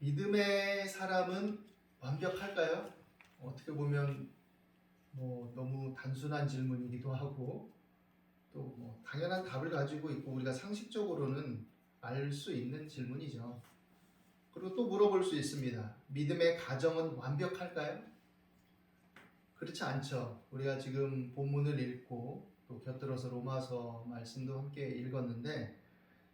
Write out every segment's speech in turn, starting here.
믿음의 사람은 완벽할까요? 어떻게 보면 너무 단순한 질문이기도 하고 또 당연한 답을 가지고 있고 우리가 상식적으로는 알 수 있는 질문이죠. 그리고 또 물어볼 수 있습니다. 믿음의 가정은 완벽할까요? 그렇지 않죠. 우리가 지금 본문을 읽고 또 곁들여서 로마서 말씀도 함께 읽었는데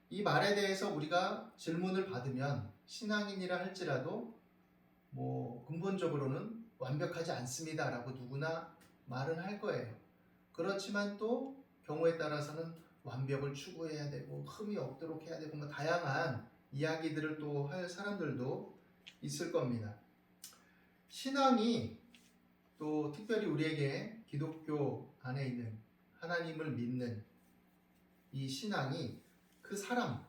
이 말에 대해서 우리가 질문을 받으면 신앙인이라 할지라도 근본적으로는 완벽하지 않습니다라고 누구나 말은 할 거예요. 그렇지만 또 경우에 따라서는 완벽을 추구해야 되고 흠이 없도록 해야 되고 다양한 이야기들을 또 할 사람들도 있을 겁니다. 신앙이 또 특별히 우리에게 기독교 안에 있는 하나님을 믿는 이 신앙이 그 사람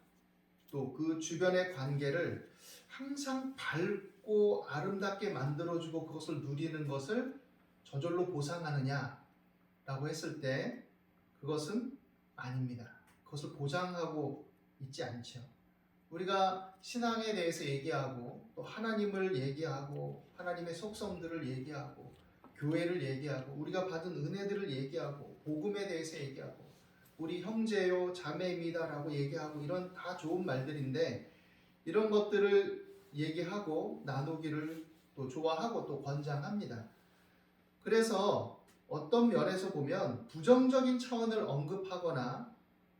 또 그 주변의 관계를 항상 밝고 아름답게 만들어주고 그것을 누리는 것을 저절로 보상하느냐라고 했을 때 그것은 아닙니다. 그것을 보장하고 있지 않죠. 우리가 신앙에 대해서 얘기하고 또 하나님을 얘기하고 하나님의 속성들을 얘기하고 교회를 얘기하고 우리가 받은 은혜들을 얘기하고 복음에 대해서 얘기하고 우리 형제요 자매입니다라고 얘기하고 이런 다 좋은 말들인데 이런 것들을 얘기하고 나누기를 또 좋아하고 또 권장합니다. 그래서 어떤 면에서 보면 부정적인 차원을 언급하거나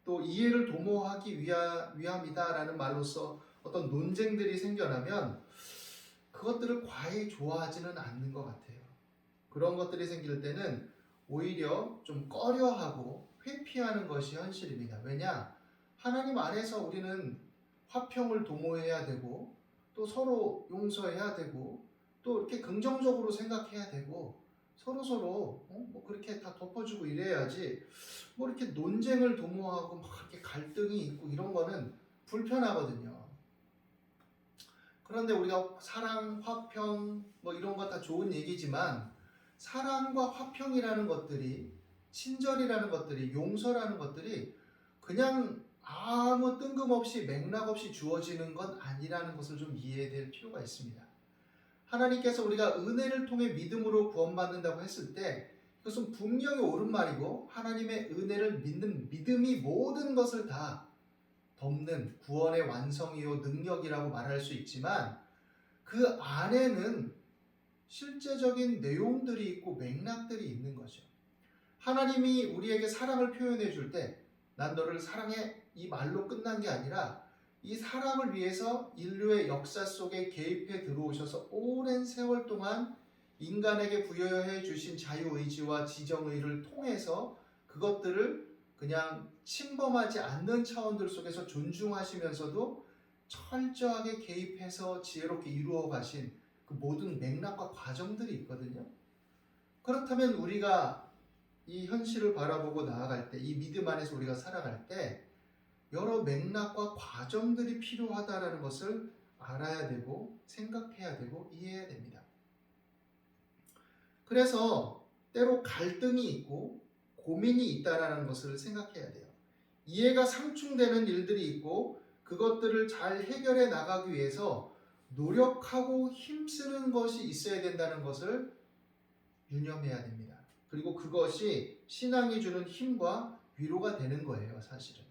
또 이해를 도모하기 위함이다라는 말로서 어떤 논쟁들이 생겨나면 그것들을 과히 좋아하지는 않는 것 같아요. 그런 것들이 생길 때는 오히려 좀 꺼려하고 회피하는 것이 현실입니다. 왜냐? 하나님 안에서 우리는 화평을 도모해야 되고 또 서로 용서해야 되고 또 이렇게 긍정적으로 생각해야 되고 서로 그렇게 다 덮어주고 이래야지 이렇게 논쟁을 도모하고 이렇게 갈등이 있고 이런 거는 불편하거든요. 그런데 우리가 사랑, 화평 이런 거 다 좋은 얘기지만 사랑과 화평이라는 것들이 친절이라는 것들이 용서라는 것들이 그냥 아무 뜬금없이 맥락 없이 주어지는 건 아니라는 것을 좀 이해될 필요가 있습니다. 하나님께서 우리가 은혜를 통해 믿음으로 구원받는다고 했을 때 그것은 분명히 옳은 말이고 하나님의 은혜를 믿는 믿음이 모든 것을 다 덮는 구원의 완성이요 능력이라고 말할 수 있지만 그 안에는 실제적인 내용들이 있고 맥락들이 있는 거죠. 하나님이 우리에게 사랑을 표현해 줄 때 난 너를 사랑해 이 말로 끝난 게 아니라 이 사랑을 위해서 인류의 역사 속에 개입해 들어오셔서 오랜 세월 동안 인간에게 부여해 주신 자유의지와 지정의를 통해서 그것들을 그냥 침범하지 않는 차원들 속에서 존중하시면서도 철저하게 개입해서 지혜롭게 이루어 가신 그 모든 맥락과 과정들이 있거든요. 그렇다면 우리가 이 현실을 바라보고 나아갈 때, 이 믿음 안에서 우리가 살아갈 때 여러 맥락과 과정들이 필요하다는 것을 알아야 되고 생각해야 되고 이해해야 됩니다. 그래서 때로 갈등이 있고 고민이 있다는 것을 생각해야 돼요. 이해가 상충되는 일들이 있고 그것들을 잘 해결해 나가기 위해서 노력하고 힘쓰는 것이 있어야 된다는 것을 유념해야 됩니다. 그리고 그것이 신앙이 주는 힘과 위로가 되는 거예요, 사실은.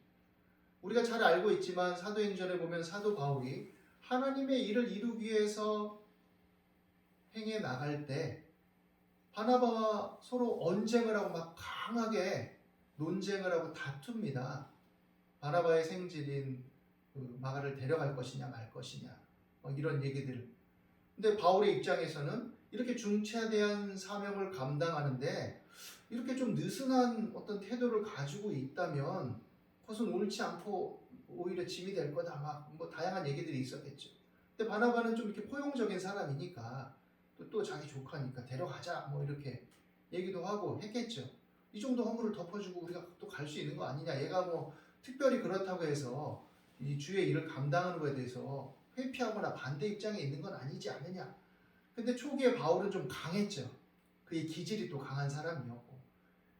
우리가 잘 알고 있지만 사도행전에 보면 사도 바울이 하나님의 일을 이루기 위해서 행해 나갈 때 바나바와 서로 언쟁을 하고 강하게 논쟁을 하고 다툽니다. 바나바의 생질인 마가를 데려갈 것이냐 말 것이냐 이런 얘기들. 근데 바울의 입장에서는 이렇게 중차대한 사명을 감당하는데 이렇게 좀 느슨한 어떤 태도를 가지고 있다면 그것은 옳지 않고 오히려 짐이 될 거다 다양한 얘기들이 있었겠죠. 근데 바나바는 좀 이렇게 포용적인 사람이니까 또 자기 조카니까 데려가자 이렇게 얘기도 하고 했겠죠. 이 정도 허물을 덮어주고 우리가 또 갈 수 있는 거 아니냐. 얘가 특별히 그렇다고 해서 이 주의 일을 감당하는 것에 대해서 회피하거나 반대 입장에 있는 건 아니지 않느냐. 근데 초기에 바울은 좀 강했죠. 그의 기질이 또 강한 사람이었고.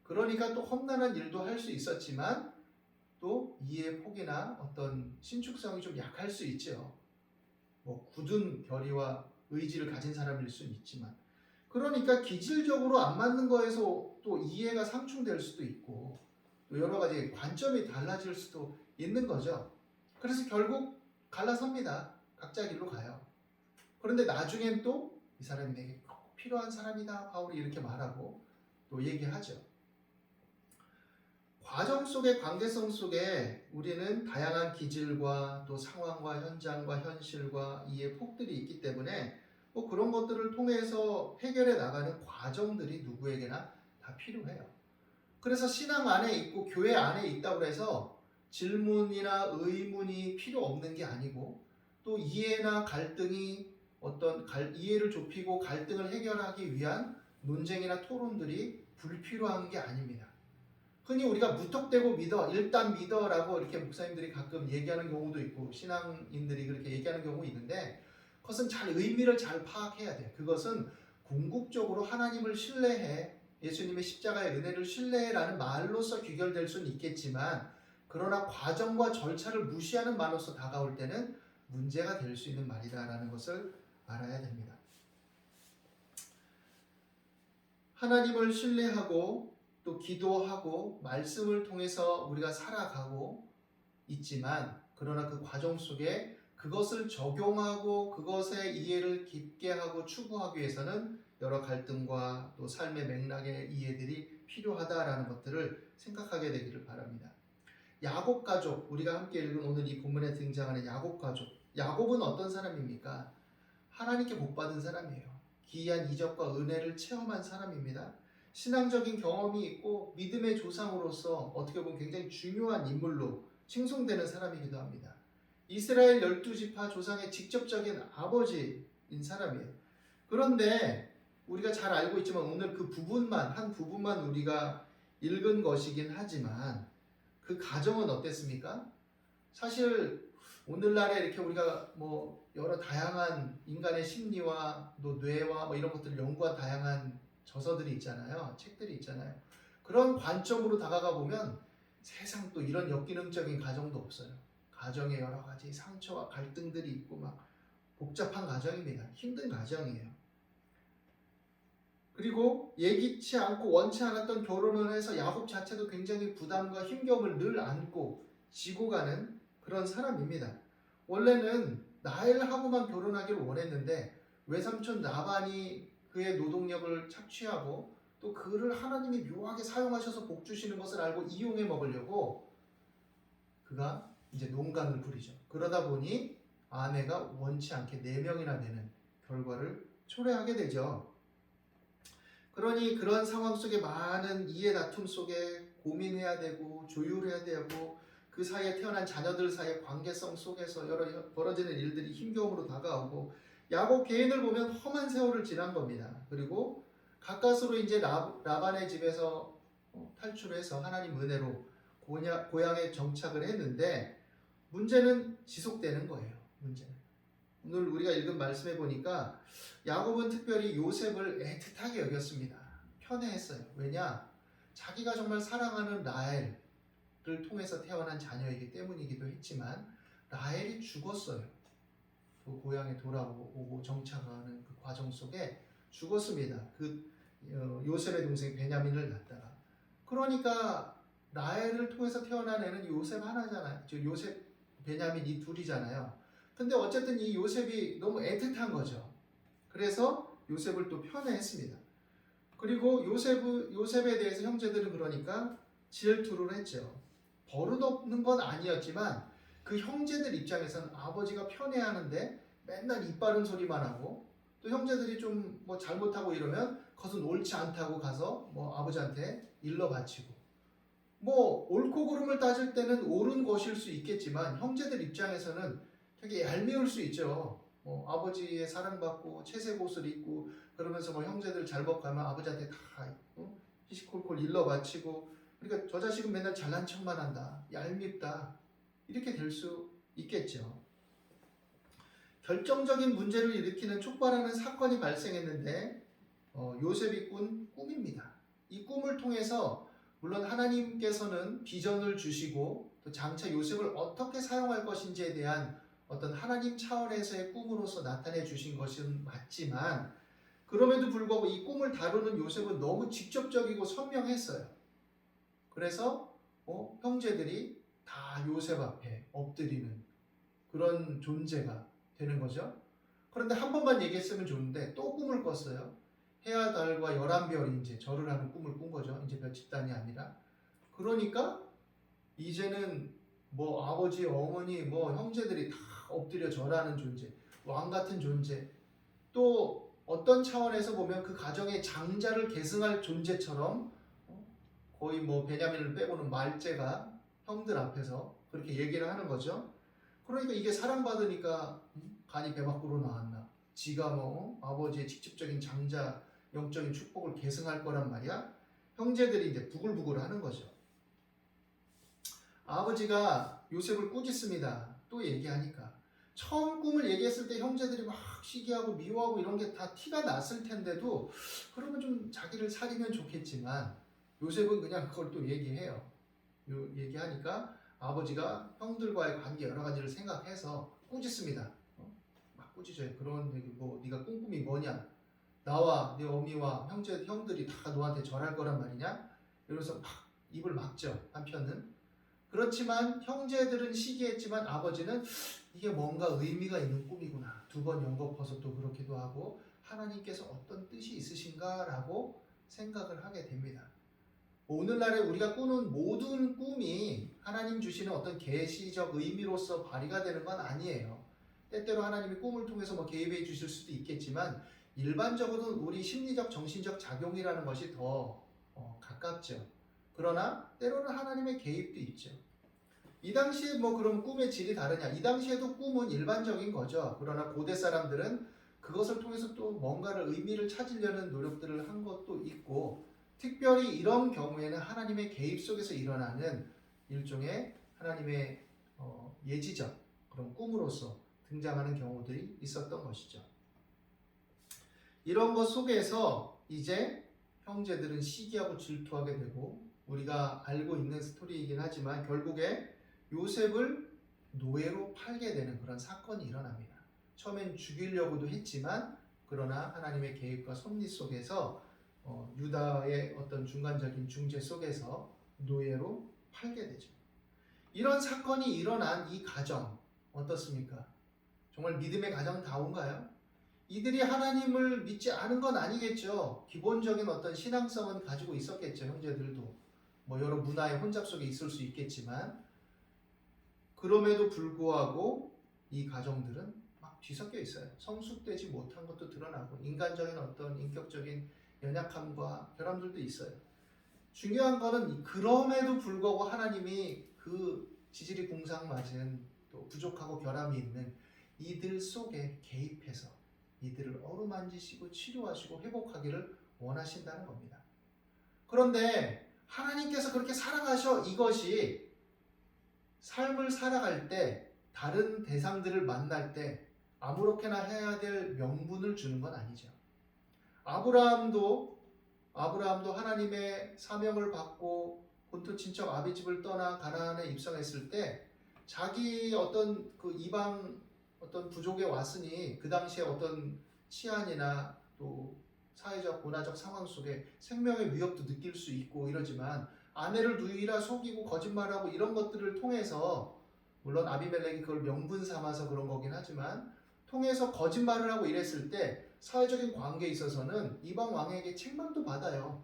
그러니까 또 험난한 일도 할 수 있었지만 또 이해의 폭이나 어떤 신축성이 좀 약할 수 있죠. 뭐 굳은 결의와 의지를 가진 사람일 수는 있지만, 그러니까 기질적으로 안 맞는 거에서 또 이해가 상충될 수도 있고 또 여러 가지 관점이 달라질 수도 있는 거죠. 그래서 결국 갈라섭니다. 각자 길로 가요. 그런데 나중엔 또 이 사람이 내게 꼭 필요한 사람이다, 바울이 이렇게 말하고 또 얘기하죠. 과정 속의 관계성 속에 우리는 다양한 기질과 또 상황과 현장과 현실과 이해 폭들이 있기 때문에 뭐 그런 것들을 통해서 해결해 나가는 과정들이 누구에게나 다 필요해요. 그래서 신앙 안에 있고 교회 안에 있다고 해서 질문이나 의문이 필요 없는 게 아니고, 또 이해나 갈등이 이해를 좁히고 갈등을 해결하기 위한 논쟁이나 토론들이 불필요한 게 아닙니다. 흔히 우리가 무턱대고 믿어, 일단 믿어라고 이렇게 목사님들이 가끔 얘기하는 경우도 있고 신앙인들이 그렇게 얘기하는 경우 있는데, 그것은 의미를 잘 파악해야 돼요. 그것은 궁극적으로 하나님을 신뢰해, 예수님의 십자가의 은혜를 신뢰해라는 말로서 귀결될 수는 있겠지만, 그러나 과정과 절차를 무시하는 말로서 다가올 때는 문제가 될 수 있는 말이다라는 것을 알아야 됩니다. 하나님을 신뢰하고 또 기도하고 말씀을 통해서 우리가 살아가고 있지만, 그러나 그 과정 속에 그것을 적용하고 그것의 이해를 깊게 하고 추구하기 위해서는 여러 갈등과 또 삶의 맥락의 이해들이 필요하다라는 것들을 생각하게 되기를 바랍니다. 야곱 가족, 우리가 함께 읽은 오늘 이 본문에 등장하는 야곱 가족. 야곱은 어떤 사람입니까? 하나님께 복받은 사람이에요. 기이한 이적과 은혜를 체험한 사람입니다. 신앙적인 경험이 있고 믿음의 조상으로서 어떻게 보면 굉장히 중요한 인물로 칭송되는 사람이기도 합니다. 이스라엘 12지파 조상의 직접적인 아버지인 사람이에요. 그런데 우리가 잘 알고 있지만 오늘 한 부분만 우리가 읽은 것이긴 하지만, 그 가정은 어땠습니까? 사실 오늘날에 이렇게 우리가 뭐 여러 다양한 인간의 심리와 또 뇌와 뭐 이런 것들을 연구한 다양한 저서들이 있잖아요. 책들이 있잖아요. 그런 관점으로 다가가 보면 세상 또 이런 역기능적인 가정도 없어요. 가정에 여러 가지 상처와 갈등들이 있고 막 복잡한 가정입니다. 힘든 가정이에요. 그리고 예기치 않고 원치 않았던 결혼을 해서 야곱 자체도 굉장히 부담과 힘겨움을 늘 안고 지고 가는 그런 사람입니다. 원래는 라헬하고만 결혼하기를 원했는데 외삼촌 라반이 그의 노동력을 착취하고 또 그를 하나님이 묘하게 사용하셔서 복 주시는 것을 알고 이용해 먹으려고 그가 이제 농간을 부리죠. 그러다 보니 아내가 원치 않게 4명이나 되는 결과를 초래하게 되죠. 그러니 그런 상황 속에 많은 이해 다툼 속에 고민해야 되고 조율해야 되고, 그 사이에 태어난 자녀들 사이의 관계성 속에서 여러 벌어지는 일들이 힘겨움으로 다가오고, 야곱 개인을 보면 험한 세월을 지난 겁니다. 그리고 가까스로 이제 라반의 집에서 탈출해서 하나님 은혜로 고향에 정착을 했는데, 문제는 지속되는 거예요. 문제는. 오늘 우리가 읽은 말씀에 보니까 야곱은 특별히 요셉을 애틋하게 여겼습니다. 편애했어요. 왜냐? 자기가 정말 사랑하는 라헬을 통해서 태어난 자녀이기 때문이기도 했지만 라헬이 죽었어요. 그 고향에 돌아오고 정착하는 그 과정 속에 죽었습니다. 요셉의 동생 베냐민을 낳다가. 그러니까 라헬을 통해서 태어난 애는 요셉 하나잖아요. 요셉, 베냐민 이 둘이잖아요. 근데 어쨌든 이 요셉이 너무 애틋한 거죠. 그래서 요셉을 또 편애했습니다. 그리고 요셉에 대해서 형제들은 그러니까 질투를 했죠. 버릇없는 건 아니었지만 그 형제들 입장에서는 아버지가 편애하는데 맨날 입 바른 소리만 하고, 또 형제들이 좀 뭐 잘못하고 이러면 그것은 옳지 않다고 가서 뭐 아버지한테 일러 바치고, 뭐 옳고 그름을 따질 때는 옳은 것일 수 있겠지만 형제들 입장에서는 되게 얄미울 수 있죠. 아버지의 사랑받고 채색 옷을 입고 그러면서 뭐 형제들 잘못 가면 아버지한테 다 히시콜콜 일러 바치고, 그러니까 저 자식은 맨날 잘난 척만 한다, 얄밉다, 이렇게 될 수 있겠죠. 결정적인 문제를 일으키는 촉발하는 사건이 발생했는데 요셉이 꾼 꿈입니다. 이 꿈을 통해서 물론 하나님께서는 비전을 주시고 또 장차 요셉을 어떻게 사용할 것인지에 대한 어떤 하나님 차원에서의 꿈으로서 나타내 주신 것은 맞지만 그럼에도 불구하고 이 꿈을 다루는 요셉은 너무 직접적이고 선명했어요. 그래서 형제들이 다 요셉 앞에 엎드리는 그런 존재가 되는 거죠. 그런데 한 번만 얘기했으면 좋은데 또 꿈을 꿨어요. 해와 달과 11별이 이제 절을 하는 꿈을 꾼 거죠. 이제 몇 집단이 아니라. 그러니까 이제는 뭐 아버지, 어머니, 뭐 형제들이 다 엎드려 절하는 존재, 왕 같은 존재. 또 어떤 차원에서 보면 그 가정의 장자를 계승할 존재처럼 거의 뭐 베냐민을 빼고는 말제가 형들 앞에서 그렇게 얘기를 하는 거죠. 그러니까 이게 사랑받으니까 간이 배 밖으로 나왔나? 지가 뭐 아버지의 직접적인 장자 영적인 축복을 계승할 거란 말이야. 형제들이 이제 부글부글 하는 거죠. 아버지가 요셉을 꾸짖습니다. 또 얘기하니까. 처음 꿈을 얘기했을 때 형제들이 막 시기하고 미워하고 이런 게 다 티가 났을 텐데도 그러면 좀 자기를 살리면 좋겠지만 요셉은 그냥 그걸 또 얘기해요. 얘기하니까 아버지가 형들과의 관계 여러 가지를 생각해서 꾸짖습니다. 막 꾸짖어요. 그런 얘기 뭐 네가 꿈꾸이 뭐냐? 나와 네 어미와 형들이 다 너한테 절할 거란 말이냐? 이러면서 막 입을 막죠. 한편은. 그렇지만 형제들은 시기했지만 아버지는 이게 뭔가 의미가 있는 꿈이구나. 두 번 연거퍼서 또 그렇기도 하고 하나님께서 어떤 뜻이 있으신가라고 생각을 하게 됩니다. 오늘날에 우리가 꾸는 모든 꿈이 하나님 주시는 어떤 계시적 의미로서 발휘가 되는 건 아니에요. 때때로 하나님이 꿈을 통해서 뭐 개입해 주실 수도 있겠지만 일반적으로는 우리 심리적 정신적 작용이라는 것이 더 가깝죠. 그러나 때로는 하나님의 개입도 있죠. 이 당시에 뭐 그럼 꿈의 질이 다르냐? 이 당시에도 꿈은 일반적인 거죠. 그러나 고대 사람들은 그것을 통해서 또 뭔가를 의미를 찾으려는 노력들을 한 것도 있고 특별히 이런 경우에는 하나님의 개입 속에서 일어나는 일종의 하나님의 예지적 그런 꿈으로서 등장하는 경우들이 있었던 것이죠. 이런 것 속에서 이제 형제들은 시기하고 질투하게 되고 우리가 알고 있는 스토리이긴 하지만 결국에 요셉을 노예로 팔게 되는 그런 사건이 일어납니다. 처음엔 죽이려고도 했지만 그러나 하나님의 계획과 섭리 속에서 유다의 어떤 중간적인 중재 속에서 노예로 팔게 되죠. 이런 사건이 일어난 이 가정 어떻습니까? 정말 믿음의 가정다운가요? 이들이 하나님을 믿지 않은 건 아니겠죠. 기본적인 어떤 신앙성은 가지고 있었겠죠. 형제들도 뭐 여러 문화의 혼잡 속에 있을 수 있겠지만 그럼에도 불구하고 이 가정들은 막 뒤섞여 있어요. 성숙되지 못한 것도 드러나고 인간적인 어떤 인격적인 연약함과 결함들도 있어요. 중요한 거는 그럼에도 불구하고 하나님이 그 지질이 궁상맞은 또 부족하고 결함이 있는 이들 속에 개입해서 이들을 어루만지시고 치료하시고 회복하기를 원하신다는 겁니다. 그런데 하나님께서 그렇게 사랑하셔 이것이 삶을 살아갈 때 다른 대상들을 만날 때 아무렇게나 해야 될 명분을 주는 건 아니죠. 아브라함도 하나님의 사명을 받고 본토 친척 아비집을 떠나 가나안에 입성했을 때 자기 어떤 그 이방 어떤 부족에 왔으니 그 당시에 어떤 치안이나 또 사회적 문화적 상황 속에 생명의 위협도 느낄 수 있고 이러지만 아내를 누이라 속이고 거짓말하고 이런 것들을 통해서 물론 아비멜렉이 그걸 명분 삼아서 그런 거긴 하지만 통해서 거짓말을 하고 이랬을 때 사회적인 관계에 있어서는 이방 왕에게 책망도 받아요.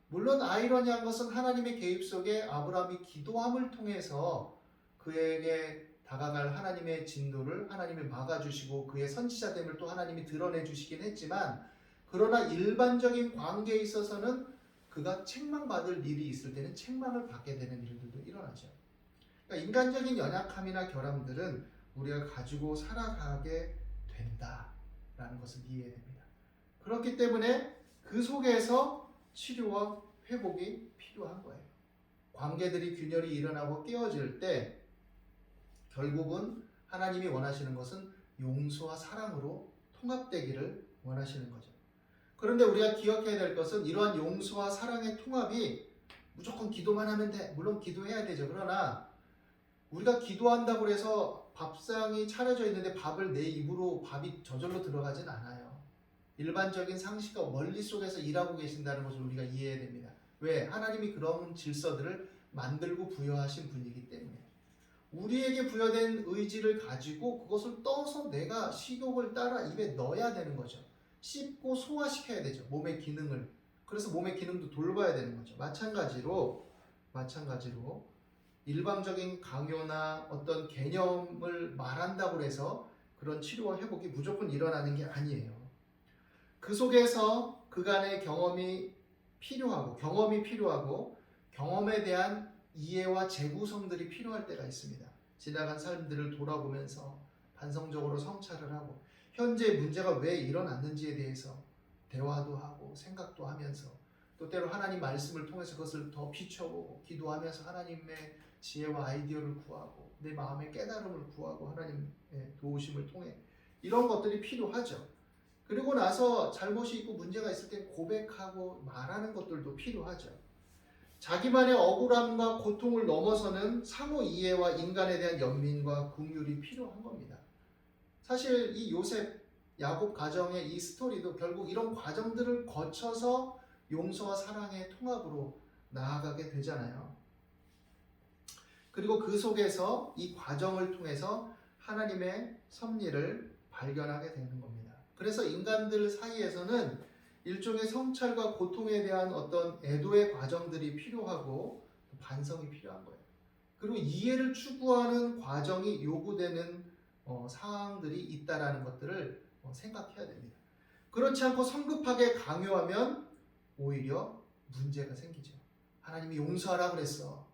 물론 아이러니한 것은 하나님의 개입 속에 아브라함이 기도함을 통해서 그에게 다가갈 하나님의 진노를 하나님이 막아주시고 그의 선지자됨을 또 하나님이 드러내주시긴 했지만 그러나 일반적인 관계에 있어서는 그가 책망받을 일이 있을 때는 책망을 받게 되는 일들도 일어나죠. 그러니까 인간적인 연약함이나 결함들은 우리가 가지고 살아가게 된다라는 것을 이해해야 됩니다. 그렇기 때문에 그 속에서 치료와 회복이 필요한 거예요. 관계들이 균열이 일어나고 깨어질 때 결국은 하나님이 원하시는 것은 용서와 사랑으로 통합되기를 원하시는 거죠. 그런데 우리가 기억해야 될 것은 이러한 용서와 사랑의 통합이 무조건 기도만 하면 돼. 물론 기도해야 되죠. 그러나 우리가 기도한다고 해서 밥상이 차려져 있는데 밥을 내 입으로 밥이 저절로 들어가진 않아요. 일반적인 상식과 원리 속에서 일하고 계신다는 것을 우리가 이해해야 됩니다. 왜? 하나님이 그런 질서들을 만들고 부여하신 분이기 때문에. 우리에게 부여된 의지를 가지고 그것을 떠서 내가 식욕을 따라 입에 넣어야 되는 거죠. 씹고 소화시켜야 되죠. 몸의 기능을. 그래서 몸의 기능도 돌봐야 되는 거죠. 마찬가지로 일방적인 강요나 어떤 개념을 말한다고 해서 그런 치료와 회복이 무조건 일어나는 게 아니에요. 그 속에서 그간의 경험이 필요하고 경험에 대한 이해와 재구성들이 필요할 때가 있습니다. 지나간 삶들을 돌아보면서 반성적으로 성찰을 하고 현재 문제가 왜 일어났는지에 대해서 대화도 하고 생각도 하면서 또 때로 하나님 말씀을 통해서 그것을 더 비춰보고 기도하면서 하나님의 지혜와 아이디어를 구하고 내 마음의 깨달음을 구하고 하나님의 도우심을 통해 이런 것들이 필요하죠. 그리고 나서 잘못이 있고 문제가 있을 때 고백하고 말하는 것들도 필요하죠. 자기만의 억울함과 고통을 넘어서는 상호 이해와 인간에 대한 연민과 긍휼이 필요한 겁니다. 사실 이 요셉, 야곱 가정의 이 스토리도 결국 이런 과정들을 거쳐서 용서와 사랑의 통합으로 나아가게 되잖아요. 그리고 그 속에서 이 과정을 통해서 하나님의 섭리를 발견하게 되는 겁니다. 그래서 인간들 사이에서는 일종의 성찰과 고통에 대한 어떤 애도의 과정들이 필요하고 반성이 필요한 거예요. 그리고 이해를 추구하는 과정이 요구되는 상황들이 있다라는 것들을 생각해야 됩니다. 그렇지 않고 성급하게 강요하면 오히려 문제가 생기죠. 하나님이 용서하라 그랬어.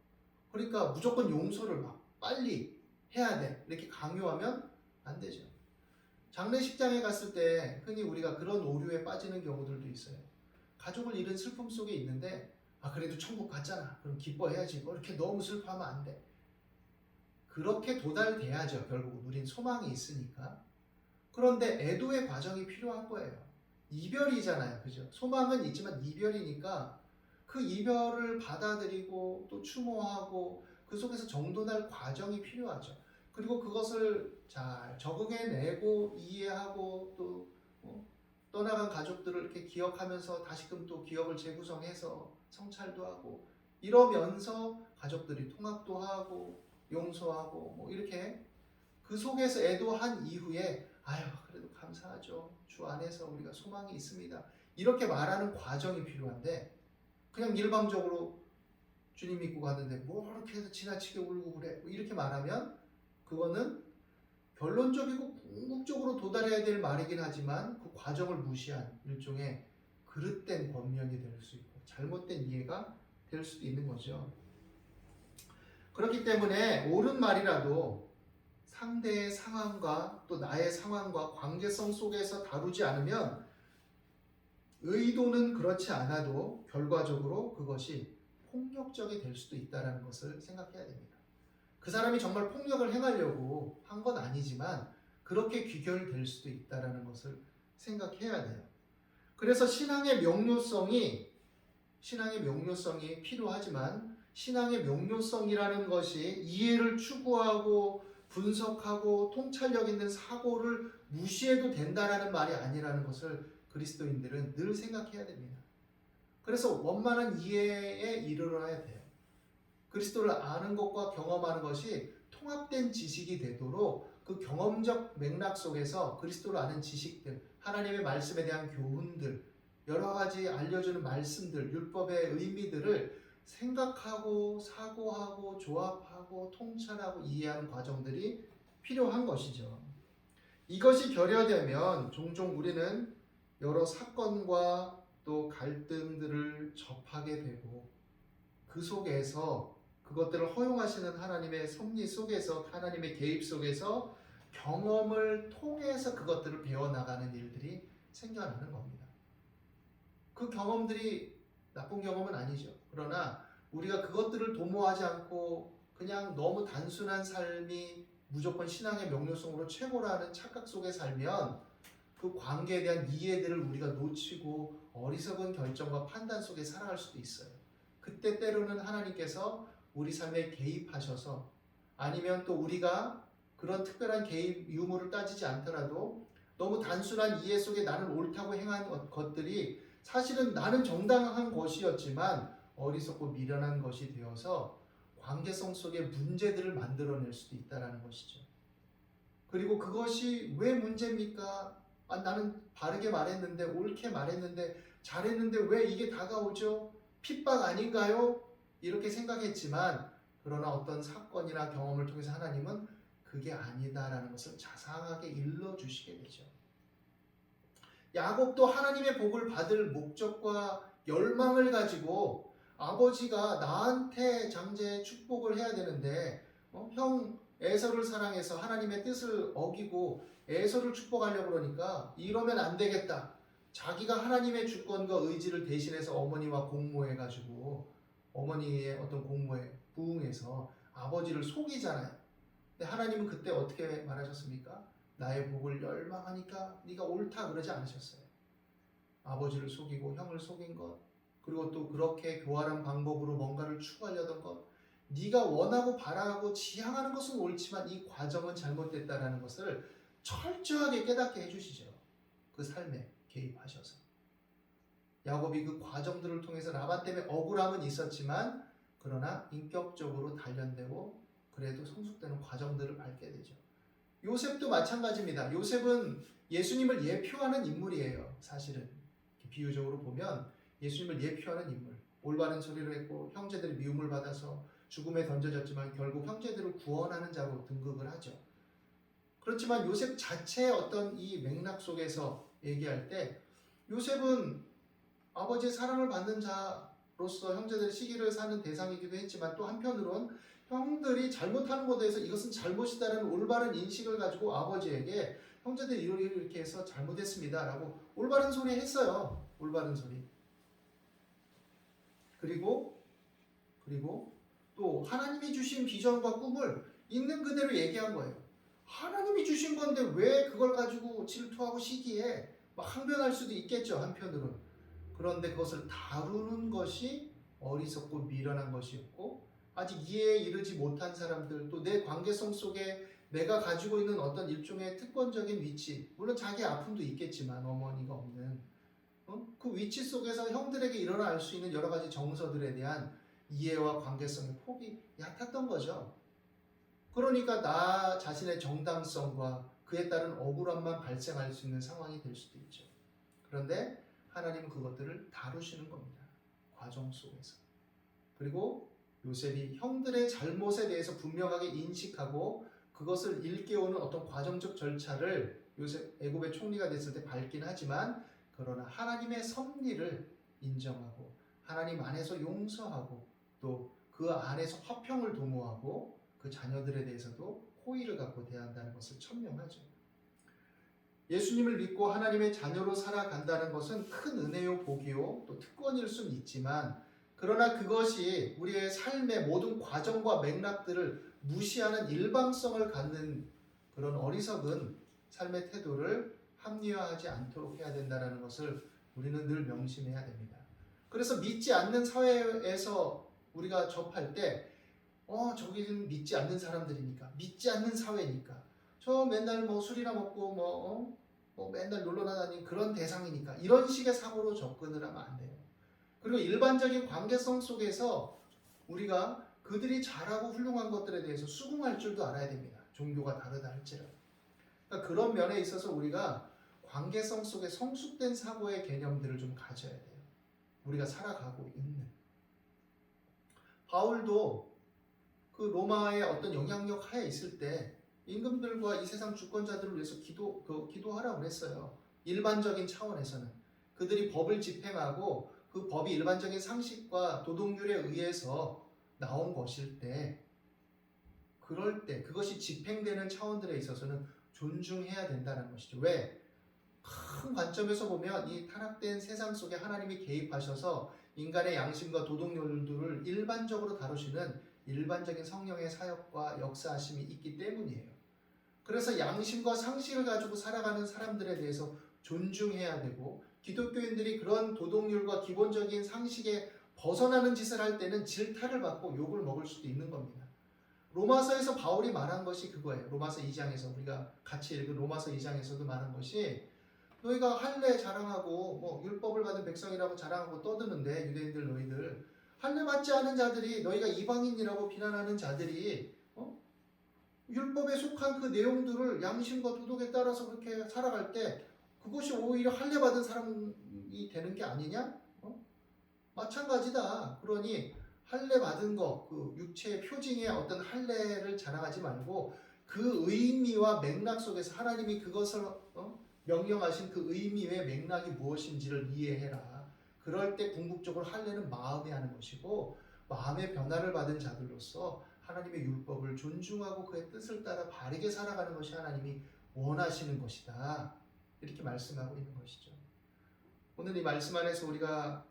그러니까 무조건 용서를 막 빨리 해야 돼. 이렇게 강요하면 안 되죠. 장례식장에 갔을 때 흔히 우리가 그런 오류에 빠지는 경우들도 있어요. 가족을 잃은 슬픔 속에 있는데 그래도 천국 갔잖아. 그럼 기뻐해야지. 뭐 이렇게 너무 슬퍼하면 안 돼. 그렇게 도달돼야죠. 결국은 우린 소망이 있으니까. 그런데 애도의 과정이 필요한 거예요. 이별이잖아요. 그죠? 소망은 있지만 이별이니까 그 이별을 받아들이고 또 추모하고 그 속에서 정돈할 과정이 필요하죠. 그리고 그것을 잘 적응해내고 이해하고 또 떠나간 가족들을 이렇게 기억하면서 다시금 또 기억을 재구성해서 성찰도 하고 이러면서 가족들이 통합도 하고 용서하고 이렇게 그 속에서 애도한 이후에 그래도 감사하죠. 주 안에서 우리가 소망이 있습니다. 이렇게 말하는 과정이 필요한데 그냥 일방적으로 주님 믿고 갔는데 뭐 이렇게 해서 지나치게 울고 그래 이렇게 말하면 그거는 결론적이고 궁극적으로 도달해야 될 말이긴 하지만 그 과정을 무시한 일종의 그릇된 권면이 될 수 있고 잘못된 이해가 될 수도 있는 거죠. 그렇기 때문에 옳은 말이라도 상대의 상황과 또 나의 상황과 관계성 속에서 다루지 않으면 의도는 그렇지 않아도 결과적으로 그것이 폭력적이 될 수도 있다는 것을 생각해야 됩니다. 그 사람이 정말 폭력을 행하려고 한 건 아니지만 그렇게 귀결될 수도 있다는 것을 생각해야 돼요. 그래서 신앙의 명료성이 필요하지만 신앙의 명료성이라는 것이 이해를 추구하고 분석하고 통찰력 있는 사고를 무시해도 된다라는 말이 아니라는 것을 그리스도인들은 늘 생각해야 됩니다. 그래서 원만한 이해에 이르러야 돼요. 그리스도를 아는 것과 경험하는 것이 통합된 지식이 되도록 그 경험적 맥락 속에서 그리스도를 아는 지식들, 하나님의 말씀에 대한 교훈들, 여러 가지 알려주는 말씀들, 율법의 의미들을 생각하고 사고하고 조합하고 통찰하고 이해하는 과정들이 필요한 것이죠. 이것이 결여되면 종종 우리는 여러 사건과 또 갈등들을 접하게 되고 그 속에서 그것들을 허용하시는 하나님의 섭리 속에서 하나님의 개입 속에서 경험을 통해서 그것들을 배워나가는 일들이 생겨나는 겁니다. 그 경험들이 나쁜 경험은 아니죠. 그러나 우리가 그것들을 도모하지 않고 그냥 너무 단순한 삶이 무조건 신앙의 명료성으로 최고라는 착각 속에 살면 그 관계에 대한 이해들을 우리가 놓치고 어리석은 결정과 판단 속에 살아갈 수도 있어요. 그때 때로는 하나님께서 우리 삶에 개입하셔서 아니면 또 우리가 그런 특별한 개입 유무를 따지지 않더라도 너무 단순한 이해 속에 나는 옳다고 행한 것들이 사실은 나는 정당한 것이었지만 어리석고 미련한 것이 되어서 관계성 속에 문제들을 만들어낼 수도 있다는 것이죠. 그리고 그것이 왜 문제입니까? 나는 바르게 말했는데, 옳게 말했는데, 잘했는데 왜 이게 다가오죠? 핍박 아닌가요? 이렇게 생각했지만, 그러나 어떤 사건이나 경험을 통해서 하나님은 그게 아니다라는 것을 자상하게 일러주시게 되죠. 야곱도 하나님의 복을 받을 목적과 열망을 가지고 아버지가 나한테 장제 축복을 해야 되는데 형 에서를 사랑해서 하나님의 뜻을 어기고 에서를 축복하려고 그러니까 이러면 안 되겠다. 자기가 하나님의 주권과 의지를 대신해서 어머니와 공모해가지고 어머니의 어떤 공모에 부응해서 아버지를 속이잖아요. 근데 하나님은 그때 어떻게 말하셨습니까? 나의 복을 열망하니까 네가 옳다 그러지 않으셨어요. 아버지를 속이고 형을 속인 것, 그리고 또 그렇게 교활한 방법으로 뭔가를 추구하려던 것, 네가 원하고 바라고 지향하는 것은 옳지만 이 과정은 잘못됐다라는 것을 철저하게 깨닫게 해주시죠. 그 삶에 개입하셔서. 야곱이 그 과정들을 통해서 라반 때문에 억울함은 있었지만 그러나 인격적으로 단련되고 그래도 성숙되는 과정들을 밟게 되죠. 요셉도 마찬가지입니다. 요셉은 예수님을 예표하는 인물이에요. 사실은 비유적으로 보면 예수님을 예표하는 인물. 올바른 소리를 했고 형제들이 미움을 받아서 죽음에 던져졌지만 결국 형제들을 구원하는 자로 등극을 하죠. 그렇지만 요셉 자체의 어떤 이 맥락 속에서 얘기할 때 요셉은 아버지의 사랑을 받는 자로서 형제들의 시기를 사는 대상이기도 했지만 또 한편으론 형들이 잘못하는 것에 대해서 이것은 잘못이다라는 올바른 인식을 가지고 아버지에게 형제들이 이렇게 해서 잘못했습니다 라고 올바른 소리 했어요. 올바른 소리. 그리고 또 하나님이 주신 비전과 꿈을 있는 그대로 얘기한 거예요. 하나님이 주신 건데 왜 그걸 가지고 질투하고 시기에 막 항변할 수도 있겠죠. 한편으로는. 그런데 그것을 다루는 것이 어리석고 미련한 것이었고 아직 이해에 이르지 못한 사람들 또 내 관계성 속에 내가 가지고 있는 어떤 일종의 특권적인 위치 물론 자기 아픔도 있겠지만 어머니가 없는 그 위치 속에서 형들에게 일어날 수 있는 여러 가지 정서들에 대한 이해와 관계성의 폭이 얕았던 거죠. 그러니까 나 자신의 정당성과 그에 따른 억울함만 발생할 수 있는 상황이 될 수도 있죠. 그런데 하나님은 그것들을 다루시는 겁니다. 과정 속에서. 그리고 요셉이 형들의 잘못에 대해서 분명하게 인식하고 그것을 일깨우는 어떤 과정적 절차를 요셉 애굽의 총리가 됐을 때 밟긴 하지만 그러나 하나님의 섭리를 인정하고 하나님 안에서 용서하고 또 그 안에서 화평을 도모하고 그 자녀들에 대해서도 호의를 갖고 대한다는 것을 천명하죠. 예수님을 믿고 하나님의 자녀로 살아간다는 것은 큰 은혜요 복이요 또 특권일 수는 있지만 그러나 그것이 우리의 삶의 모든 과정과 맥락들을 무시하는 일방성을 갖는 그런 어리석은 삶의 태도를 합리화하지 않도록 해야 된다는 것을 우리는 늘 명심해야 됩니다. 그래서 믿지 않는 사회에서 우리가 접할 때 저기는 믿지 않는 사람들이니까 믿지 않는 사회니까 저 맨날 뭐 술이나 먹고 뭐 맨날 놀러나 다니는 그런 대상이니까 이런 식의 사고로 접근을 하면 안 돼요. 그리고 일반적인 관계성 속에서 우리가 그들이 잘하고 훌륭한 것들에 대해서 수긍할 줄도 알아야 됩니다. 종교가 다르다 할지라도. 그러니까 그런 면에 있어서 우리가 관계성 속에 성숙된 사고의 개념들을 좀 가져야 돼요. 우리가 살아가고 있는. 바울도 그 로마의 어떤 영향력 하에 있을 때 임금들과 이 세상 주권자들을 위해서 기도하라고 그랬어요. 일반적인 차원에서는. 그들이 법을 집행하고 그 법이 일반적인 상식과 도덕률에 의해서 나온 것일 때 그럴 때 그것이 집행되는 차원들에 있어서는 존중해야 된다는 것이죠. 왜? 큰 관점에서 보면 이 타락된 세상 속에 하나님이 개입하셔서 인간의 양심과 도덕률들을 일반적으로 다루시는 일반적인 성령의 사역과 역사하심이 있기 때문이에요. 그래서 양심과 상식을 가지고 살아가는 사람들에 대해서 존중해야 되고 기독교인들이 그런 도덕률과 기본적인 상식에 벗어나는 짓을 할 때는 질타를 받고 욕을 먹을 수도 있는 겁니다. 로마서에서 바울이 말한 것이 그거예요. 로마서 2장에서 우리가 같이 읽은 로마서 2장에서도 말한 것이 너희가 할례 자랑하고 뭐 율법을 받은 백성이라고 자랑하고 떠드는데 유대인들 너희들 할례 받지 않은 자들이 너희가 이방인이라고 비난하는 자들이 율법에 속한 그 내용들을 양심과 도덕에 따라서 그렇게 살아갈 때 그것이 오히려 할례 받은 사람이 되는 게 아니냐? 마찬가지다. 그러니 할례 받은 거, 그 육체의 표징의 어떤 할례를 자랑하지 말고 그 의미와 맥락 속에서 하나님이 그것을 명령하신 그 의미의 맥락이 무엇인지를 이해해라. 그럴 때 궁극적으로 할례는 마음에 하는 것이고 마음의 변화를 받은 자들로서 하나님의 율법을 존중하고 그의 뜻을 따라 바르게 살아가는 것이 하나님이 원하시는 것이다. 이렇게 말씀하고 있는 것이죠. 오늘 이 말씀 안에서 우리가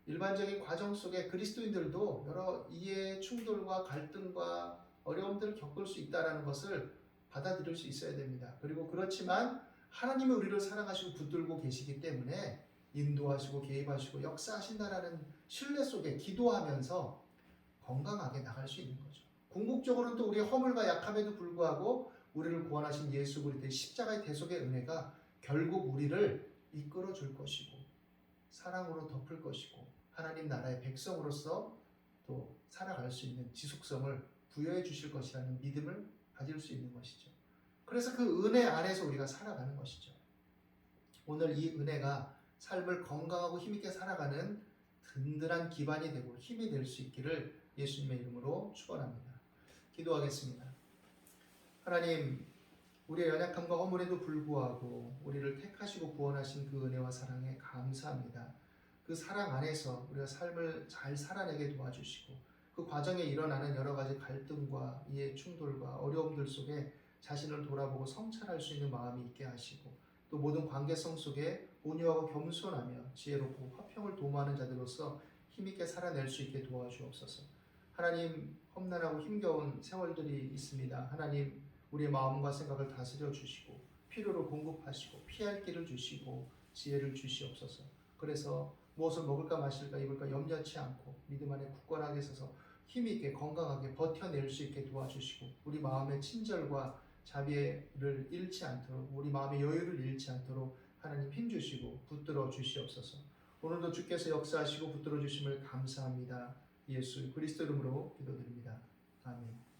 일반적인 과정 속에 그리스도인들도 여러 이해 충돌과 갈등과 어려움들을 겪을 수 있다는 것을 받아들일 수 있어야 됩니다. 그리고 그렇지만 하나님이 우리를 사랑하시고 붙들고 계시기 때문에 인도하시고 개입하시고 역사하신다라는 신뢰 속에 기도하면서 건강하게 나갈 수 있는 거죠. 궁극적으로는 또 우리의 허물과 약함에도 불구하고 우리를 구원하신 예수 그리스도의 십자가의 대속의 은혜가 결국 우리를 이끌어 줄 것이고 사랑으로 덮을 것이고 하나님 나라의 백성으로서 또 살아갈 수 있는 지속성을 부여해 주실 것이라는 믿음을 가질 수 있는 것이죠. 그래서 그 은혜 안에서 우리가 살아가는 것이죠. 오늘 이 은혜가 삶을 건강하고 힘있게 살아가는 든든한 기반이 되고 힘이 될 수 있기를 예수님의 이름으로 축원합니다. 기도하겠습니다. 하나님, 우리의 연약함과 허물에도 불구하고 우리를 택하시고 구원하신 그 은혜와 사랑에 감사합니다. 그 사랑 안에서 우리가 삶을 잘 살아내게 도와주시고 그 과정에 일어나는 여러 가지 갈등과 이해 충돌과 어려움들 속에 자신을 돌아보고 성찰할 수 있는 마음이 있게 하시고 또 모든 관계성 속에 온유하고 겸손하며 지혜롭고 화평을 도모하는 자들로서 힘있게 살아낼 수 있게 도와주옵소서. 하나님, 험난하고 힘겨운 세월들이 있습니다. 하나님, 우리의 마음과 생각을 다스려 주시고 필요로 공급하시고 피할 길을 주시고 지혜를 주시옵소서. 그래서 무엇을 먹을까 마실까 입을까 염려치 않고 믿음 안에 굳건하게 서서 힘있게 건강하게 버텨낼 수 있게 도와주시고 우리 마음의 친절과 자비를 잃지 않도록 우리 마음의 여유를 잃지 않도록 하나님 힘주시고 붙들어 주시옵소서. 오늘도 주께서 역사하시고 붙들어 주심을 감사합니다. 예수 그리스도 이름으로 기도드립니다. 아멘.